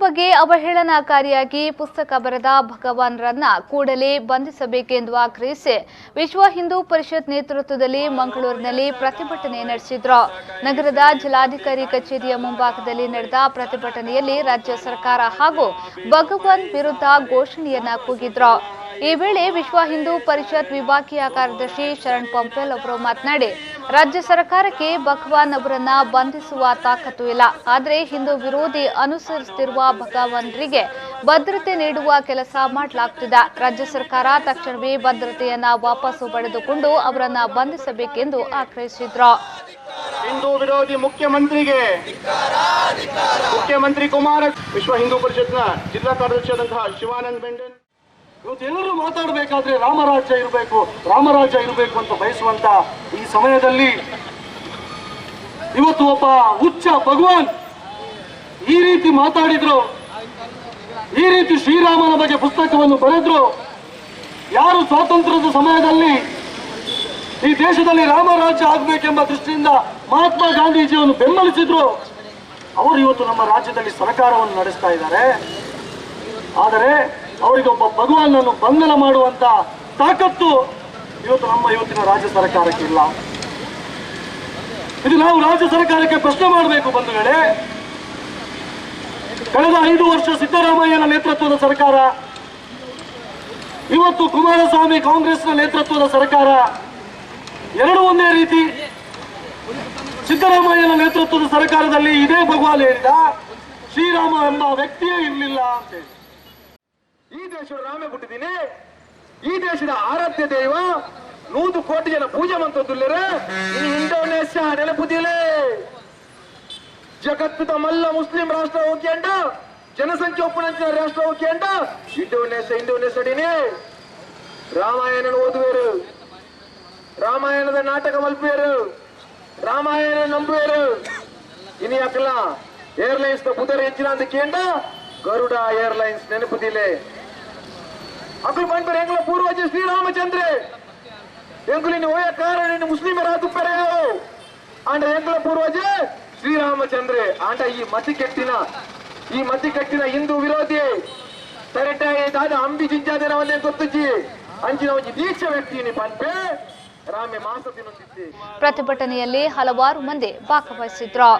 ಬಗ್ಗೆ ಅವಹೇಳನಕಾರಿಯಾಗಿ ಪುಸ್ತಕ ಬರೆದ ಭಗವಾನ್ರನ್ನ ಕೂಡಲೇ ಬಂಧಿಸಬೇಕೆಂದು ಆಗ್ರಹಿಸಿ ವಿಶ್ವ ಹಿಂದೂ ಪರಿಷತ್ ನೇತೃತ್ವದಲ್ಲಿ ಮಂಗಳೂರಿನಲ್ಲಿ ಪ್ರತಿಭಟನೆ ನಡೆಸಿದ್ರು. ನಗರದ ಜಿಲ್ಲಾಧಿಕಾರಿ ಕಚೇರಿಯ ಮುಂಭಾಗದಲ್ಲಿ ನಡೆದ ಪ್ರತಿಭಟನೆಯಲ್ಲಿ ರಾಜ್ಯ ಸರ್ಕಾರ ಹಾಗೂ ಭಗವಾನ್ ವಿರುದ್ಧ ಘೋಷಣೆಯನ್ನ ಕೂಗಿದ್ರು. ಈ ವೇಳೆ ವಿಶ್ವ ಹಿಂದೂ ಪರಿಷತ್ ವಿಭಾಗೀಯ ಕಾರ್ಯದರ್ಶಿ ಶರಣ್ ಪಂಪೆಲ್ ಅವರು ಮಾತನಾಡಿ, ರಾಜ್ಯ ಸರ್ಕಾರಕ್ಕೆ ಭಗವಾನ್ ಅವರನ್ನ ಬಂಧಿಸುವ ತಾಕತ್ತು ಇಲ್ಲ. ಆದರೆ ಹಿಂದೂ ವಿರೋಧಿ ಅನುಸರಿಸುತ್ತಿರುವ ಭಗವಾನ್ರಿಗೆ ಭದ್ರತೆ ನೀಡುವ ಕೆಲಸ ಮಾಡಲಾಗುತ್ತಿದೆ. ರಾಜ್ಯ ಸರ್ಕಾರ ತಕ್ಷಣವೇ ಭದ್ರತೆಯನ್ನ ವಾಪಸ್ಸು ಪಡೆದುಕೊಂಡು ಅವರನ್ನ ಬಂಧಿಸಬೇಕೆಂದು ಆಗ್ರಹಿಸಿದ್ರು. ಹಿಂದೂ ವಿರೋಧಿ ಮುಖ್ಯಮಂತ್ರಿಗೆ ಮುಖ್ಯಮಂತ್ರಿ ಕುಮಾರ ವಿಶ್ವ ಹಿಂದೂ ಪರಿಷತ್ನ ಜಿಲ್ಲಾ ಕಾರ್ಯದರ್ಶಿಯಾದಂತಹ ಶಿವಾನಂದ್ ಮೆಂಡನ್ ಇವತ್ತೆಲ್ಲರೂ ಮಾತಾಡಬೇಕಾದ್ರೆ ರಾಮರಾಜ್ಯ ಇರಬೇಕು ಅಂತ ಬಯಸುವಂತ ಈ ಸಮಯದಲ್ಲಿ ಇವತ್ತು ಒಬ್ಬ ಹುಚ್ಚ ಭಗವಾನ್ ಈ ರೀತಿ ಮಾತಾಡಿದ್ರು, ಈ ರೀತಿ ಶ್ರೀರಾಮನ ಬಗ್ಗೆ ಪುಸ್ತಕವನ್ನು ಬರೆದ್ರು. ಯಾರು ಸ್ವಾತಂತ್ರ್ಯದ ಸಮಯದಲ್ಲಿ ಈ ದೇಶದಲ್ಲಿ ರಾಮರಾಜ್ಯ ಆಗಬೇಕೆಂಬ ದೃಷ್ಟಿಯಿಂದ ಮಹಾತ್ಮ ಗಾಂಧೀಜಿಯನ್ನು ಬೆಂಬಲಿಸಿದ್ರು, ಅವರು ಇವತ್ತು ನಮ್ಮ ರಾಜ್ಯದಲ್ಲಿ ಸರ್ಕಾರವನ್ನು ನಡೆಸ್ತಾ ಇದ್ದಾರೆ. ಆದರೆ ಅವರಿಗೆ ಒಬ್ಬ ಭಗವಾನನ್ನು ಬಂಧನ ಮಾಡುವಂತ ತಾಕತ್ತು ಇವತ್ತಿನ ರಾಜ್ಯ ಸರ್ಕಾರಕ್ಕೆ ಇಲ್ಲ. ಇದು ನಾವು ರಾಜ್ಯ ಸರ್ಕಾರಕ್ಕೆ ಪ್ರಶ್ನೆ ಮಾಡಬೇಕು ಬಂಧುಗಳೇ. ಕಳೆದ 5 ವರ್ಷ ಸಿದ್ದರಾಮಯ್ಯನ ನೇತೃತ್ವದ ಸರ್ಕಾರ, ಇವತ್ತು ಕುಮಾರಸ್ವಾಮಿ ಕಾಂಗ್ರೆಸ್ನ ನೇತೃತ್ವದ ಸರ್ಕಾರ ಎರಡು ಒಂದೇ ರೀತಿ. ಸಿದ್ದರಾಮಯ್ಯನ ನೇತೃತ್ವದ ಸರ್ಕಾರದಲ್ಲಿ ಇದೇ ಭಗವಾನ್ ಹೇಳಿದ ಶ್ರೀರಾಮ ಎಂಬ ವ್ಯಕ್ತಿಯೇ ಇರಲಿಲ್ಲ ಅಂತೇಳಿ. ಈ ದೇಶದ ರಾಮ ಹುಟ್ಟಿದೀನಿ, ಈ ದೇಶದ ಆರಾಧ್ಯ ದೈವ 100 ಕೋಟಿ ಜನ ಪೂಜೆ ಮಂತದ್ದುಲ್ಲರೆ ಇಂಡೋನೇಷ್ಯಾ ನೆನಪುದಿಲೆ ಜಗತ್ತದ ಮಲ್ಲ ಮುಸ್ಲಿಂ ರಾಷ್ಟ್ರ ಹೋಗ್ಯಂಡ ಜನಸಂಖ್ಯೆ ಒಪ್ಪುನಂಚಿನ ರಾಷ್ಟ್ರ ಹೋಗ್ಯಂಡ ಇಂಡೋನೇಷ್ಯಾಡಿನಿ ರಾಮಾಯಣ ಓದುವರು, ರಾಮಾಯಣದ ನಾಟಕ ಮಲ್ಪುವರು, ರಾಮಾಯಣ ನಂಬುವರು. ಇನಿ ಅಕ್ಕಲ ಏರ್ಲೈನ್ಸ್ ಬುಧರ ಹೆಚ್ಚಿನ ಅಂತ ಕೇಂಡ ಗರುಡ ಏರ್ಲೈನ್ಸ್ ನೆನಪುದಿಲೆ ಅಕಲ್ ಬಂದ್ಬರ್ ಎಂಗ್ಲ ಪೂರ್ವಜ ಶ್ರೀರಾಮಚಂದ್ರ ಎಂಗುಲಿನ ಓಯ ಕಾರಣ ಮುಸ್ಲಿಮರ ತುಪ್ಪರೆಯೋ ಅಂಡ ಎಂಗ್ಲ ಪೂರ್ವಜ ಶ್ರೀರಾಮಚಂದ್ರ ಆಂಡ ಈ ಮತಿ ಕೆಟ್ಟಿನ ಹಿಂದೂ ವಿರೋಧಿ ತರಟಾಯಿ ದಾದ ಅಂಬಿ ಜಿಂಜಾದನ ಒಂದೇ ಗೊತ್ತುಜ್ಜಿ ಅಂಚಿನ ಒಂದು ದೀಕ್ಷ ವ್ಯಕ್ತಿನಿ ಪಂಪೆ ರಾಮೆ ಮಾಸ ತಿನ್ನುತ್ತಿದ್ದೆ. ಪ್ರತಿಭಟನೆಯಲ್ಲಿ ಹಲವಾರು ಮಂದಿ ಭಾಗವಹಿಸಿದ್ರು.